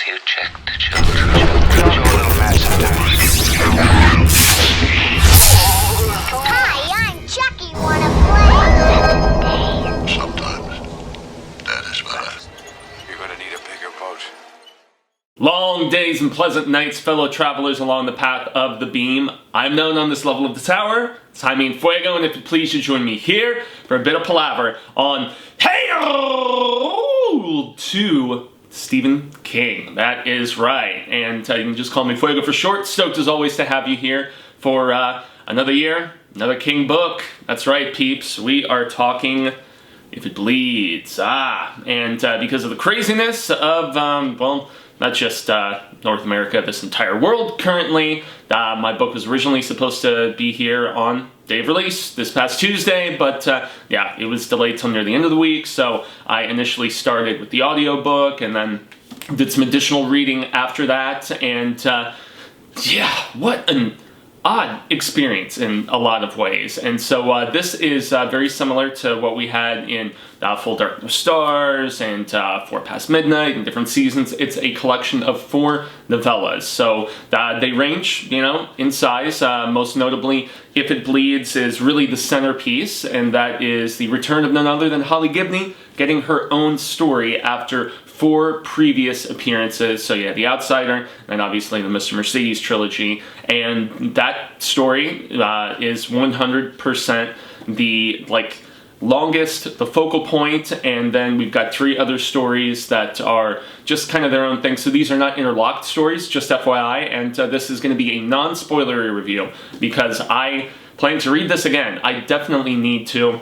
Have you checked the children? Your little master. Hi, I'm Chucky. Wanna play? Sometimes that is better. You're gonna need a bigger boat. Long days and pleasant nights, fellow travelers along the path of the beam. I'm known on this level of the tower. It's Jaime and Fuego, and if you please, you join me here for a bit of palaver on Hail to Stephen King. That is right, and you can just call me Fuego for short. Stoked as always to have you here for another year, another King book. That's right, peeps. We are talking If It Bleeds. And because of the craziness of, well, not just North America, this entire world currently. My book was originally supposed to be here on day of release this past Tuesday, but yeah, it was delayed till near the end of the week, so I initially started with the audiobook and then did some additional reading after that, and yeah, what an odd experience in a lot of ways. And so this is very similar to what we had in Full Dark No Stars and 4 Past Midnight and different seasons. It's a collection of 4 novellas. So they range, you know, in size. Most notably, If It Bleeds is really the centerpiece, and that is the return of none other than Holly Gibney getting her own story after 4 previous appearances. So yeah, The Outsider, and obviously the Mr. Mercedes trilogy. And that story is 100% the, longest, the focal point, and then we've got 3 other stories that are just kind of their own thing. So these are not interlocked stories, just FYI, and this is going to be a non-spoilery review because I plan to read this again. I definitely need to.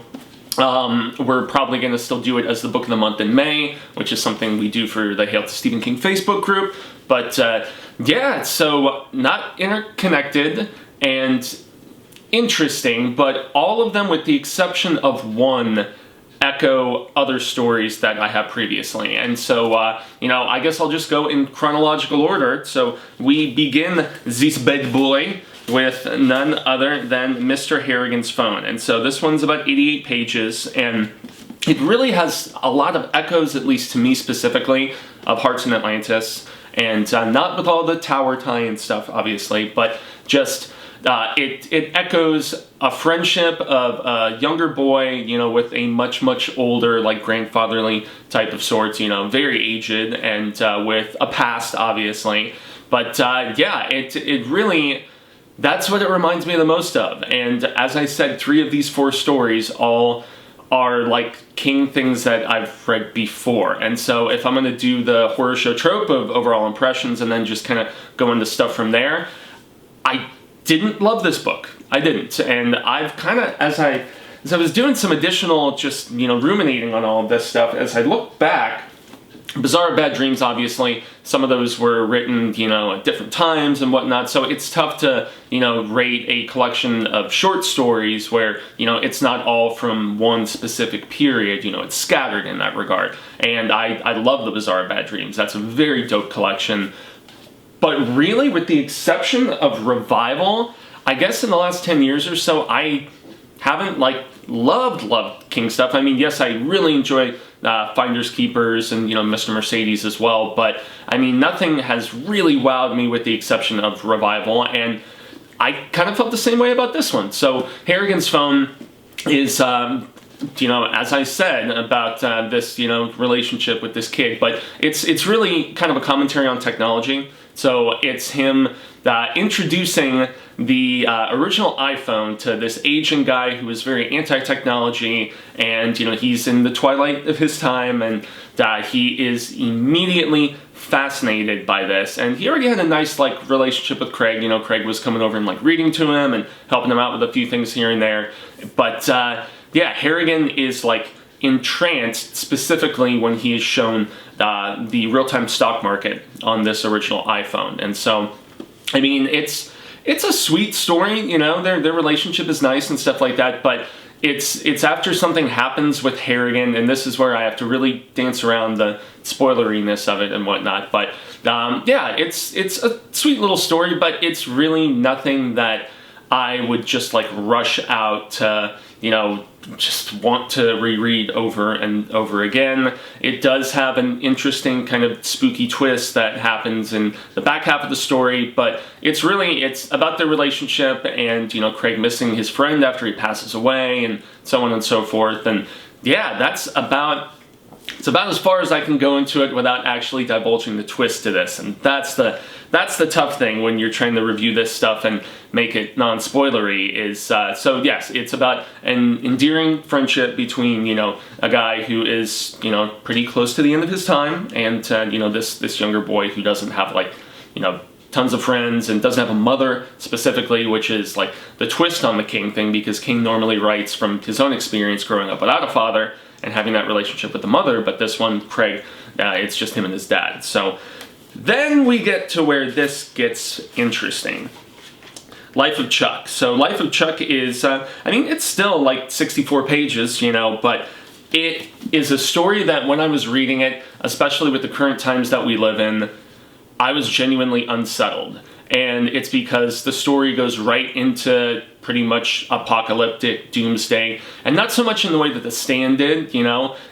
We're probably going to still do it as the book of the month in May, which is something we do for the Hail to Stephen King Facebook group. But yeah, so not interconnected and interesting, but all of them, with the exception of one, echo other stories that I have previously. And so, you know, I guess I'll just go in chronological order. So we begin this bad boy with none other than Mr. Harrigan's Phone. And so this one's about 88 pages, and it really has a lot of echoes, at least to me specifically, of Hearts in Atlantis. And not with all the tower tie-in stuff, obviously, but just it echoes a friendship of a younger boy, you know, with a much older, grandfatherly type of sorts, you know, very aged, and with a past, obviously. But yeah, it really, that's what it reminds me the most of. And as I said, 3 of these 4 stories all are King things that I've read before. And so if I'm going to do the horror show trope of overall impressions and then just kind of go into stuff from there, I didn't love this book. I didn't. And I've kind of, as I was doing some additional just, you know, ruminating on all of this stuff, as I look back, Bizarre Bad Dreams, obviously, some of those were written, you know, at different times and whatnot, so it's tough to, you know, rate a collection of short stories where, you know, it's not all from one specific period, you know, it's scattered in that regard. And I love the Bizarre Bad Dreams. That's a very dope collection. But really, with the exception of Revival, I guess in the last 10 years or so, I haven't, loved King stuff. I mean, yes, I really enjoy Finders Keepers and, you know, Mr. Mercedes as well, but, I mean, nothing has really wowed me with the exception of Revival, and I kind of felt the same way about this one. So, Harrigan's Phone is, you know, as I said about this, you know, relationship with this kid, but it's really kind of a commentary on technology. So it's him introducing the original iPhone to this Asian guy who is very anti-technology, and, you know, he's in the twilight of his time, and he is immediately fascinated by this. And he already had a nice, relationship with Craig. You know, Craig was coming over and, reading to him and helping him out with a few things here and there. But, yeah, Harrigan is, entranced, specifically when he is shown the real-time stock market on this original iPhone. And so, I mean, it's a sweet story, you know, their relationship is nice and stuff like that, but it's after something happens with Harrigan, and this is where I have to really dance around the spoileriness of it and whatnot. But yeah, it's a sweet little story, but it's really nothing that I would just rush out to, just want to reread over and over again. It does have an interesting kind of spooky twist that happens in the back half of the story, but it's about their relationship and, Craig missing his friend after he passes away and so on and so forth. And yeah, it's about as far as I can go into it without actually divulging the twist to this. And that's the tough thing when you're trying to review this stuff and make it non-spoilery is, so yes, it's about an endearing friendship between, a guy who is, pretty close to the end of his time and, this younger boy who doesn't have tons of friends and doesn't have a mother specifically, which is like the twist on the King thing, because King normally writes from his own experience growing up without a father and having that relationship with the mother, but this one, Craig, it's just him and his dad. So then we get to where this gets interesting. Life of Chuck. So Life of Chuck is, it's still like 64 pages, but it is a story that when I was reading it, especially with the current times that we live in, I was genuinely unsettled. And it's because the story goes right into pretty much apocalyptic doomsday, and not so much in the way that The Stand did,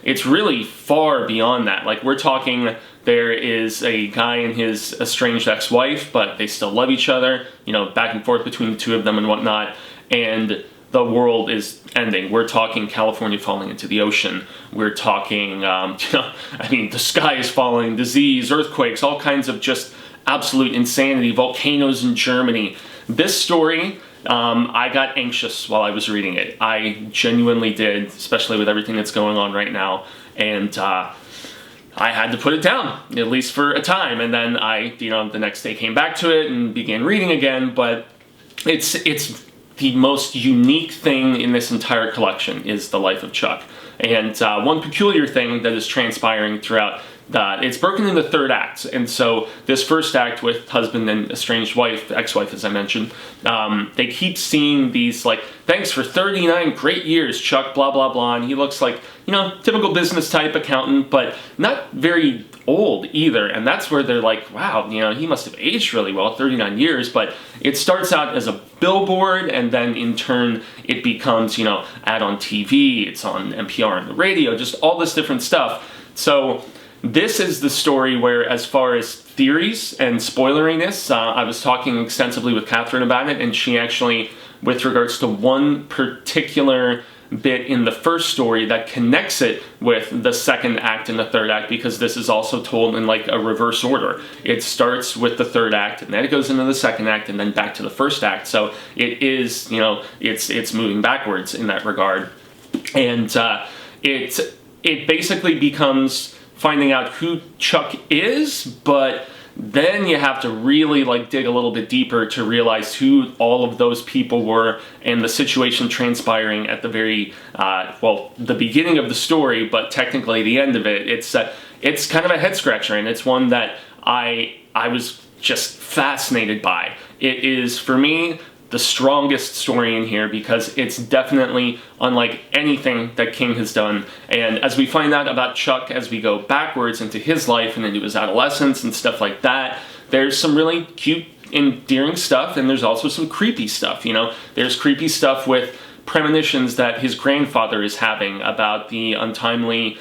it's really far beyond that. Like, we're talking, there is a guy and his estranged ex-wife, but they still love each other, back and forth between the two of them and whatnot, and the world is ending. We're talking California falling into the ocean. We're talking, the sky is falling, disease, earthquakes, all kinds of just absolute insanity, volcanoes in Germany. This story, I got anxious while I was reading it. I genuinely did, especially with everything that's going on right now. And I had to put it down, at least for a time. And then I, the next day came back to it and began reading again. But it's the most unique thing in this entire collection is the Life of Chuck. And one peculiar thing that is transpiring throughout it's broken into third acts, and so this first act with husband and estranged wife, ex-wife as I mentioned, they keep seeing these thanks for 39 great years, Chuck, blah blah blah, and he looks like, typical business type accountant, but not very old either, and that's where they're like, wow, he must have aged really well, 39 years, but it starts out as a billboard, and then in turn it becomes, ad on TV, it's on NPR and the radio, just all this different stuff. So this is the story where, as far as theories and spoileriness, I was talking extensively with Catherine about it, and she actually, with regards to one particular bit in the first story that connects it with the second act and the third act, because this is also told in a reverse order. It starts with the third act, and then it goes into the second act, and then back to the first act. So it is, it's moving backwards in that regard. And it basically becomes finding out who Chuck is, but then you have to really dig a little bit deeper to realize who all of those people were and the situation transpiring at the very, the beginning of the story, but technically the end of it. It's kind of a head scratcher, and it's one that I was just fascinated by. It is, for me, the strongest story in here because it's definitely unlike anything that King has done. And as we find out about Chuck as we go backwards into his life and into his adolescence and stuff like that, there's some really cute, endearing stuff, and there's also some creepy stuff, There's creepy stuff with premonitions that his grandfather is having about the untimely,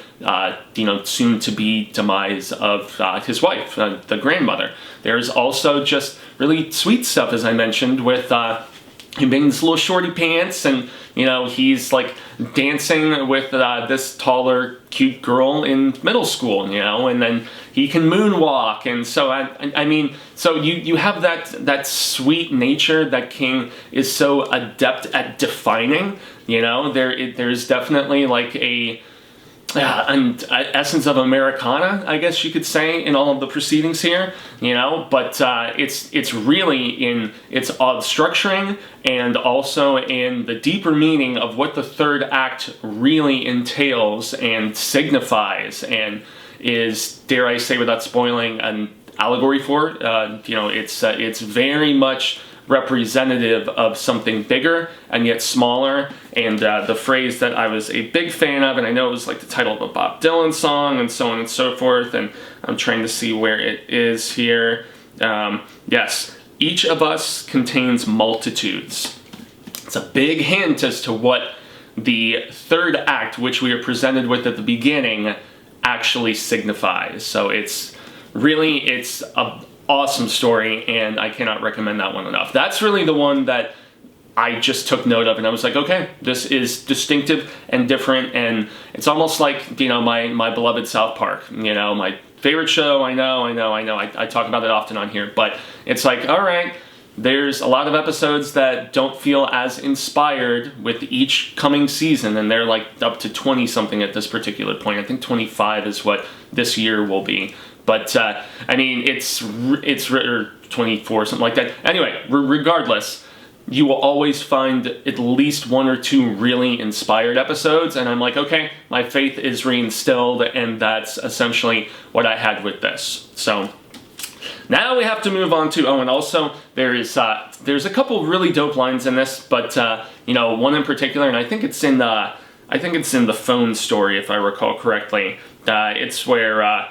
soon-to-be demise of his wife, the grandmother. There's also just really sweet stuff, as I mentioned, with him being this little shorty pants, and he's dancing with this taller, cute girl in middle school, and then he can moonwalk, and so so you have that sweet nature that King is so adept at defining. There's definitely an essence of Americana, I guess you could say, in all of the proceedings here, but it's really in its odd structuring and also in the deeper meaning of what the third act really entails and signifies and is, dare I say without spoiling, an allegory for. It's very much representative of something bigger and yet smaller, and the phrase that I was a big fan of, and I know it was the title of a Bob Dylan song and so on and so forth, and I'm trying to see where it is here. Yes, each of us contains multitudes. It's a big hint as to what the third act, which we are presented with at the beginning, actually signifies. So it's an awesome story, and I cannot recommend that one enough. That's really the one that I just took note of, and I was like, okay, this is distinctive and different, and it's almost like, you know, my beloved South Park, you know, my favorite show. I know, I talk about it often on here, but it's like, all right, there's a lot of episodes that don't feel as inspired with each coming season, and they're like up to 20 something at this particular point. I think 25 is what this year will be. But I mean, it's or 24, something like that. Anyway, regardless, you will always find at least one or two really inspired episodes, and I'm like, okay, my faith is reinstilled, and that's essentially what I had with this. So now we have to move on to, oh, and also there's a couple really dope lines in this, but you know, one in particular, and I think it's in the phone story, if I recall correctly. It's where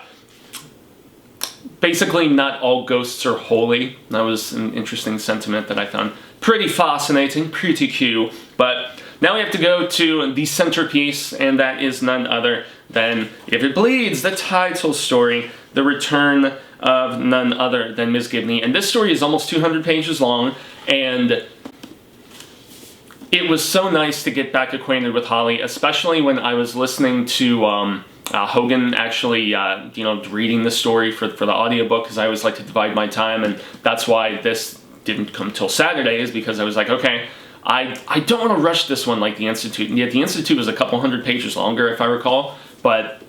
basically not all ghosts are holy. That was an interesting sentiment that I found pretty fascinating, pretty cute. But now we have to go to the centerpiece, and that is none other than If It Bleeds, the title story, the return of none other than Ms. Gibney. And this story is almost 200 pages long, and it was so nice to get back acquainted with Holly, especially when I was listening to Hogan actually, you know, reading the story for the audiobook, because I always like to divide my time, and that's why this didn't come till Saturday, is because I was like, okay, I don't want to rush this one like The Institute. And yet The Institute was a couple hundred pages longer, if I recall, but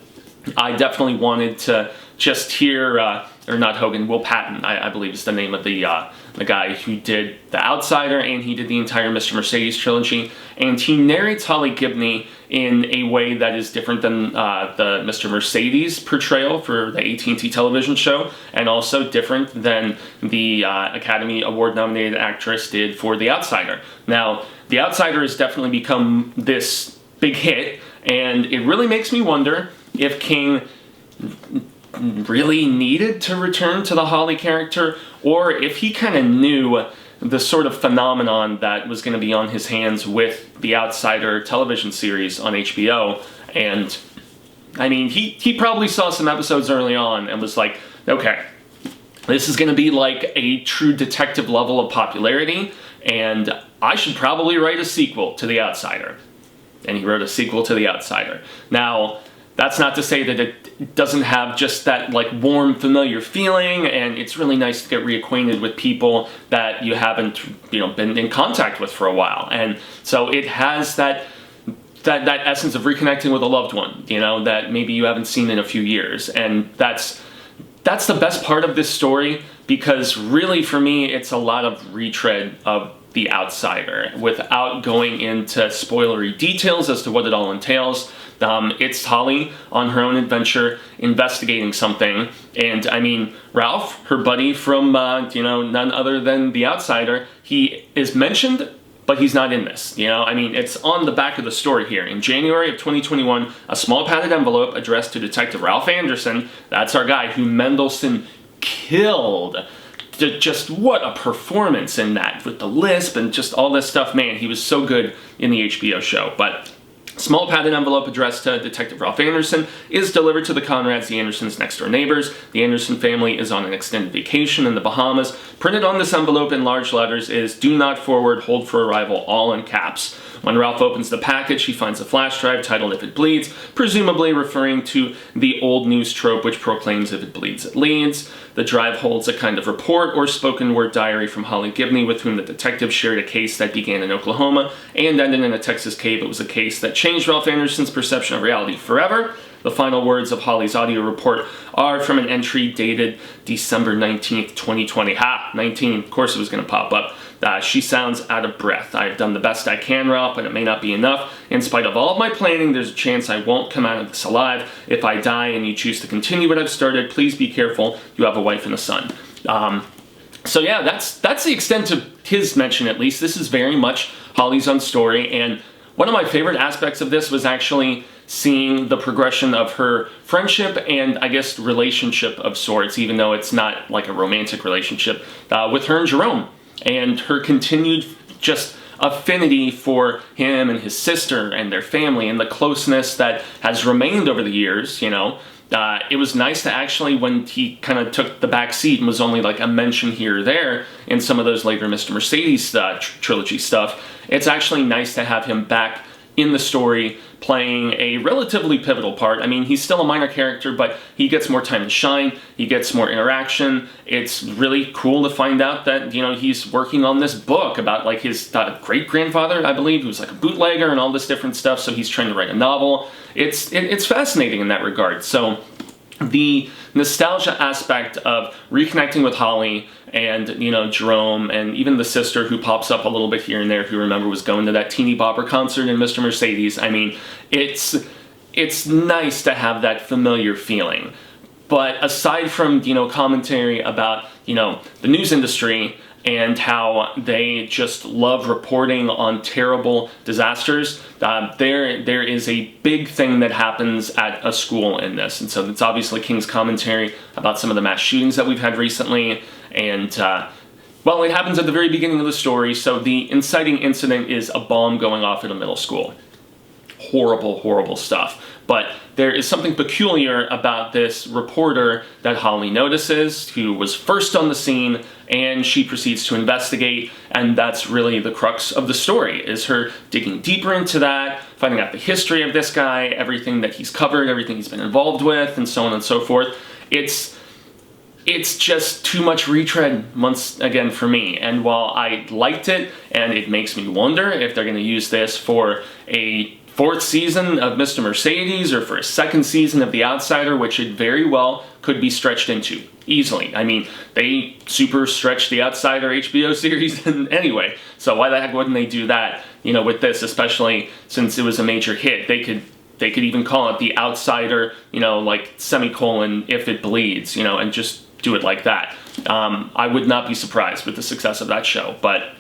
I definitely wanted to just hear, or not Hogan, Will Patton, I believe is the name of the guy who did The Outsider, and he did the entire Mr. Mercedes trilogy, and he narrates Holly Gibney in a way that is different than the Mr. Mercedes portrayal for the AT&T television show, and also different than the Academy Award nominated actress did for The Outsider. Now, The Outsider has definitely become this big hit, and it really makes me wonder if King really needed to return to the Holly character, or if he kind of knew the sort of phenomenon that was going to be on his hands with the Outsider television series on HBO. And I mean, he probably saw some episodes early on and was like, okay, this is going to be like a true detective level of popularity, and I should probably write a sequel to The Outsider. And he wrote a sequel to The Outsider. Now, that's not to say that it doesn't have just that like warm, familiar feeling, and it's really nice to get reacquainted with people that you haven't, you know, been in contact with for a while. And so it has that essence of reconnecting with a loved one, you know, that maybe you haven't seen in a few years. And that's the best part of this story, because really for me it's a lot of retread of The Outsider without going into spoilery details as to what it all entails. It's Holly on her own adventure investigating something, and I mean, Ralph, her buddy from, you know, none other than The Outsider, he is mentioned, but he's not in this, you know? I mean, it's on the back of the story here. In January of 2021, a small padded envelope addressed to Detective Ralph Anderson, that's our guy who Mendelsohn killed. Just what a performance in that, with the lisp and just all this stuff. Man, he was so good in the HBO show. But small padded envelope addressed to Detective Ralph Anderson is delivered to the Conrads, the Andersons' next-door neighbors. The Anderson family is on an extended vacation in the Bahamas. Printed on this envelope in large letters is "Do not forward, hold for arrival," all in caps. When Ralph opens the package, he finds a flash drive titled "If It Bleeds," presumably referring to the old news trope which proclaims if it bleeds, it leads. The drive holds a kind of report or spoken word diary from Holly Gibney, with whom the detective shared a case that began in Oklahoma and ended in a Texas cave. It was a case that changed Ralph Anderson's perception of reality forever. The final words of Holly's audio report are from an entry dated December 19th, 2020. Ha! 19, of course it was going to pop up. She sounds out of breath. I have done the best I can, Ralph, but it may not be enough. In spite of all of my planning, there's a chance I won't come out of this alive. If I die and you choose to continue what I've started, please be careful. You have a wife and a son. So yeah, that's the extent of his mention, at least. This is very much Holly's own story, and one of my favorite aspects of this was actually seeing the progression of her friendship and, I guess, relationship of sorts, even though it's not like a romantic relationship, with her and Jerome, and her continued just affinity for him and his sister and their family and the closeness that has remained over the years, you know. It was nice to actually, when he kind of took the back seat and was only like a mention here or there in some of those later Mr. Mercedes trilogy stuff, it's actually nice to have him back in the story playing a relatively pivotal part. I mean, he's still a minor character, but he gets more time to shine, he gets more interaction. It's really cool to find out that, you know, he's working on this book about like his great-grandfather, I believe, who's like a bootlegger and all this different stuff, so he's trying to write a novel. It's fascinating in that regard. So the nostalgia aspect of reconnecting with Holly and, you know, Jerome and even the sister who pops up a little bit here and there, who remember was going to that teeny bopper concert in Mr. Mercedes. I mean, it's nice to have that familiar feeling. But aside from, you know, commentary about, you know, the news industry and how they just love reporting on terrible disasters, there is a big thing that happens at a school in this. And so it's obviously King's commentary about some of the mass shootings that we've had recently. And, well, it happens at the very beginning of the story. So the inciting incident is a bomb going off at a middle school. Horrible, horrible stuff. But there is something peculiar about this reporter that Holly notices, who was first on the scene, and she proceeds to investigate, and that's really the crux of the story, is her digging deeper into that, finding out the history of this guy, everything that he's covered, everything he's been involved with, and so on and so forth. It's just too much retread once again for me, and while I liked it, and it makes me wonder if they're going to use this for a fourth season of Mr. Mercedes or for a second season of The Outsider, which it very well could be stretched into, easily. I mean, they super stretched The Outsider HBO series anyway, so why the heck wouldn't they do that, you know, with this, especially since it was a major hit. They could even call it The Outsider, you know, like semicolon, if it bleeds, you know, and just do it like that. I would not be surprised with the success of that show, but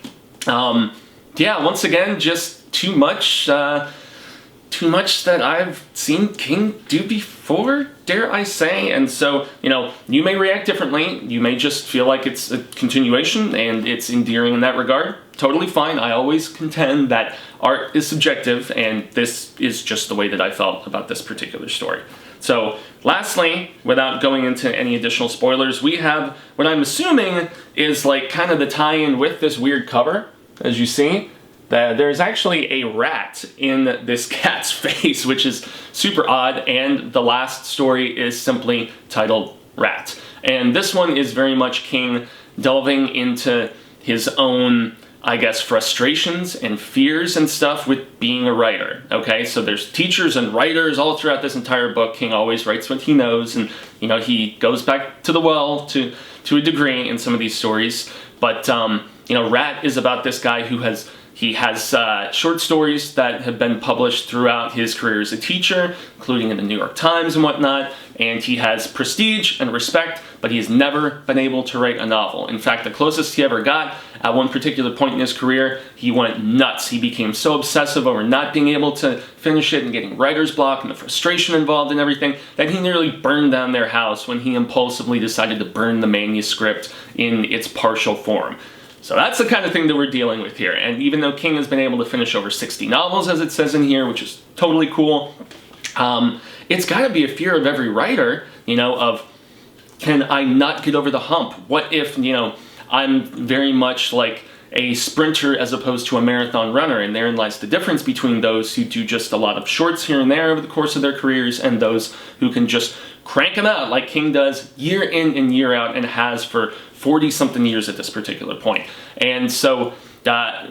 yeah, once again, just too much that I've seen King do before, dare I say. And so, you know, you may react differently. You may just feel like it's a continuation and it's endearing in that regard. Totally fine. I always contend that art is subjective, and this is just the way that I felt about this particular story. So, lastly, without going into any additional spoilers, we have what I'm assuming is like kind of the tie-in with this weird cover, as you see. There's actually a rat in this cat's face, which is super odd, and the last story is simply titled Rat. And this one is very much King delving into his own, I guess, frustrations and fears and stuff with being a writer, okay? So there's teachers and writers all throughout this entire book. King always writes what he knows, and, you know, he goes back to the well to a degree in some of these stories. But, you know, Rat is about this guy who has short stories that have been published throughout his career as a teacher, including in the New York Times and whatnot, and he has prestige and respect, but he has never been able to write a novel. In fact, the closest he ever got, at one particular point in his career, he went nuts. He became so obsessive over not being able to finish it and getting writer's block and the frustration involved and everything, that he nearly burned down their house when he impulsively decided to burn the manuscript in its partial form. So that's the kind of thing that we're dealing with here. And even though King has been able to finish over 60 novels, as it says in here, which is totally cool, it's got to be a fear of every writer, you know, of, can I not get over the hump? What if, you know, I'm very much like a sprinter as opposed to a marathon runner, and therein lies the difference between those who do just a lot of shorts here and there over the course of their careers and those who can just crank them out like King does year in and year out, and has for 40-something years at this particular point. And so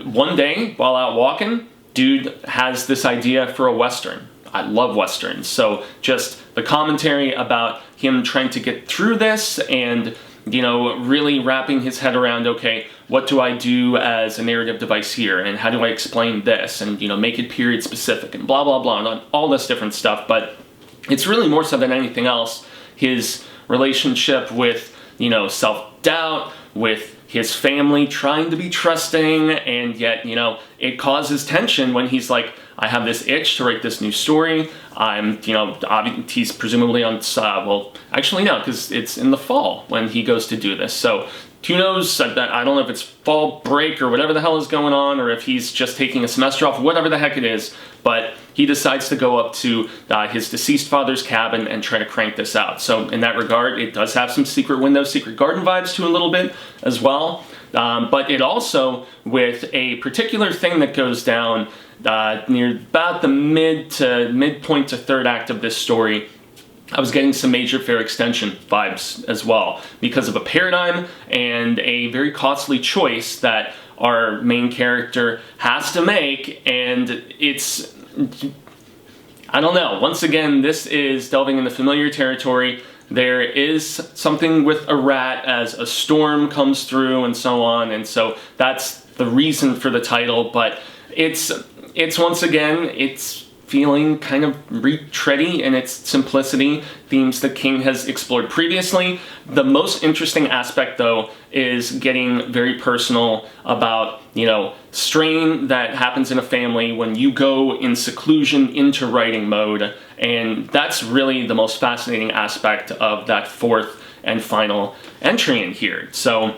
one day, while out walking, dude has this idea for a Western. I love Westerns. So just the commentary about him trying to get through this and, you know, really wrapping his head around, okay, what do I do as a narrative device here, and how do I explain this, and, you know, make it period specific, and blah, blah, blah, and all this different stuff. But it's really more so than anything else his relationship with, you know, self-doubt, with his family trying to be trusting, and yet, you know, it causes tension when he's like, I have this itch to write this new story. I'm, he's presumably on, well, actually no, because it's in the fall when he goes to do this. So who knows, I don't know if it's fall break or whatever the hell is going on, or if he's just taking a semester off, whatever the heck it is, but he decides to go up to his deceased father's cabin and try to crank this out. So in that regard, it does have some Secret Window, Secret Garden vibes to a little bit as well. But it also, with a particular thing that goes down near about the midpoint to third act of this story, I was getting some Major Fair Extension vibes as well, because of a paradigm and a very costly choice that our main character has to make, and it's, I don't know, once again, this is delving into familiar territory. There is something with a rat as a storm comes through and so on, and so that's the reason for the title, but it's once again, it's feeling kind of retready in its simplicity, themes that King has explored previously. The most interesting aspect, though, is getting very personal about, strain that happens in a family when you go in seclusion into writing mode, and that's really the most fascinating aspect of that fourth and final entry in here. So,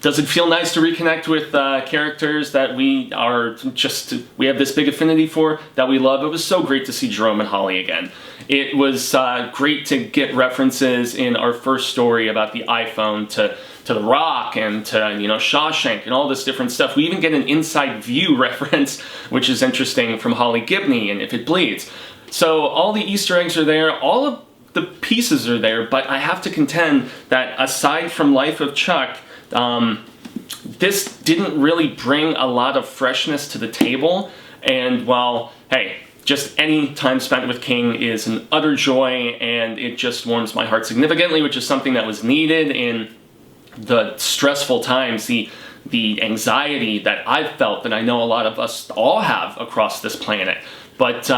does it feel nice to reconnect with characters that we have this big affinity for, that we love? It was so great to see Jerome and Holly again. It was great to get references in our first story about the iPhone to The Rock and to, Shawshank and all this different stuff. We even get an Inside View reference, which is interesting, from Holly Gibney and If It Bleeds. So all the Easter eggs are there, all of the pieces are there, but I have to contend that aside from Life of Chuck, this didn't really bring a lot of freshness to the table, and while, hey, just any time spent with King is an utter joy, and it just warms my heart significantly, which is something that was needed in the stressful times, the anxiety that I've felt, and I know a lot of us all have across this planet. But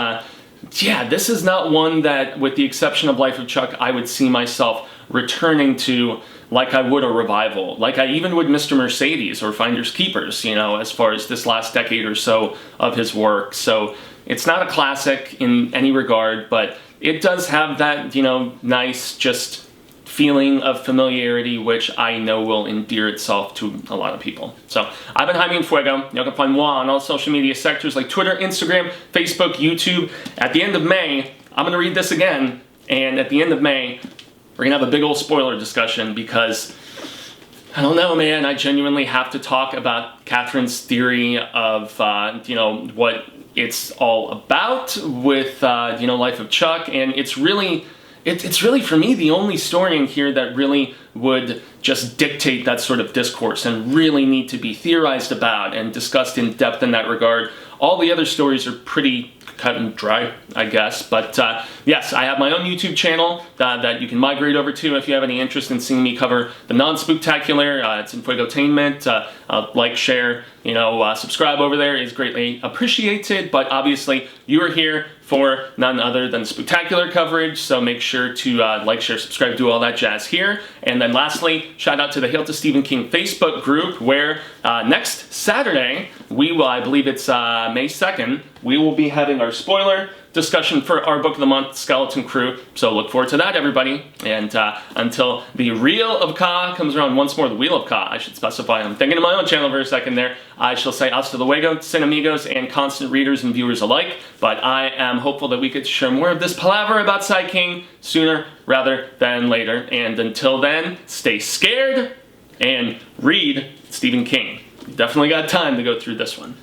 yeah, this is not one that, with the exception of Life of Chuck, I would see myself returning to like I would a revival, like I even would Mr. Mercedes or Finders Keepers, as far as this last decade or so of his work. So it's not a classic in any regard, but it does have that, nice just feeling of familiarity, which I know will endear itself to a lot of people. So I've been Jaime and Fuego. You can find moi on all social media sectors like Twitter, Instagram, Facebook, YouTube. At the end of May, I'm going to read this again, and at the end of May, we're going to have a big old spoiler discussion because, I don't know, man, I genuinely have to talk about Catherine's theory of, what it's all about with, Life of Chuck, and it's really, for me, the only story in here that really would just dictate that sort of discourse and really need to be theorized about and discussed in depth in that regard. All the other stories are pretty cut and dry, I guess, but yes, I have my own YouTube channel that you can migrate over to if you have any interest in seeing me cover the non-spooktacular. It's in Fuegotainment. Like, share, subscribe over there is greatly appreciated, but obviously you are here for none other than spooktacular coverage, so make sure to like, share, subscribe, do all that jazz here. And then lastly, shout out to the Hail to Stephen King Facebook group, where next Saturday, we will, I believe it's May 2nd, we will be having our spoiler discussion for our Book of the Month, Skeleton Crew. So look forward to that, everybody. And until the Reel of Ka comes around once more, the Wheel of Ka, I should specify. I'm thinking of my own channel for a second there. I shall say hasta luego, sin amigos, and constant readers and viewers alike. But I am hopeful that we could share more of this palaver about Cy King sooner rather than later. And until then, stay scared and read Stephen King. You've definitely got time to go through this one.